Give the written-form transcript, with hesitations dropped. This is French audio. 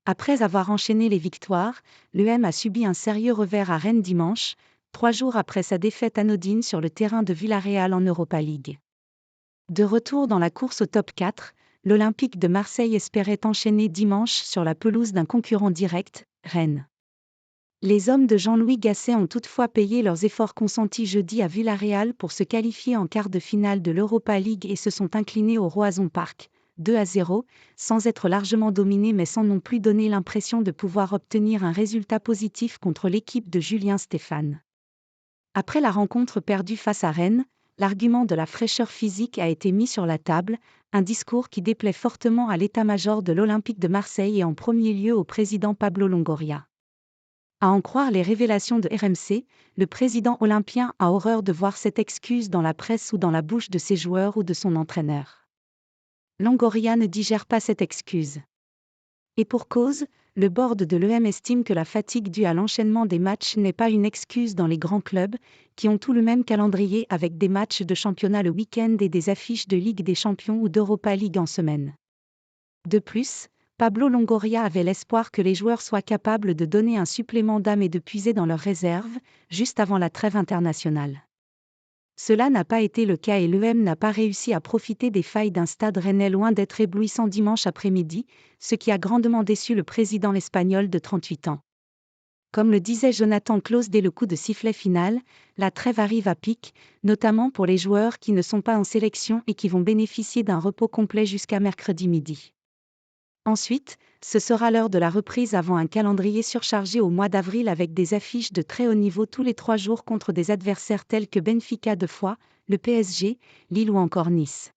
Après avoir enchaîné les victoires, l'EM a subi un sérieux revers à Rennes dimanche, 3 jours après sa défaite anodine sur le terrain de Villarreal en Europa League. De retour dans la course au top 4, l'Olympique de Marseille espérait enchaîner dimanche sur la pelouse d'un concurrent direct, Rennes. Les hommes de Jean-Louis Gasset ont toutefois payé leurs efforts consentis jeudi à Villarreal pour se qualifier en quart de finale de l'Europa League et se sont inclinés au Roazhon Park, 2-0, sans être largement dominés mais sans non plus donner l'impression de pouvoir obtenir un résultat positif contre l'équipe de Julien Stéphane. Après la rencontre perdue face à Rennes, l'argument de la fraîcheur physique a été mis sur la table, un discours qui déplaît fortement à l'état-major de l'Olympique de Marseille et en premier lieu au président Pablo Longoria. À en croire les révélations de RMC, le président olympien a horreur de voir cette excuse dans la presse ou dans la bouche de ses joueurs ou de son entraîneur. Longoria ne digère pas cette excuse. Et pour cause, le board de l'EM estime que la fatigue due à l'enchaînement des matchs n'est pas une excuse dans les grands clubs, qui ont tout le même calendrier avec des matchs de championnat le week-end et des affiches de Ligue des Champions ou d'Europa League en semaine. De plus, Pablo Longoria avait l'espoir que les joueurs soient capables de donner un supplément d'âme et de puiser dans leurs réserves, juste avant la trêve internationale. Cela n'a pas été le cas et l'EM n'a pas réussi à profiter des failles d'un stade rennais loin d'être éblouissant dimanche après-midi, ce qui a grandement déçu le président espagnol de 38 ans. Comme le disait Jonathan Klaus dès le coup de sifflet final, la trêve arrive à pic, notamment pour les joueurs qui ne sont pas en sélection et qui vont bénéficier d'un repos complet jusqu'à mercredi midi. Ensuite, ce sera l'heure de la reprise avant un calendrier surchargé au mois d'avril avec des affiches de très haut niveau tous les 3 jours contre des adversaires tels que Benfica 2 fois, le PSG, Lille ou encore Nice.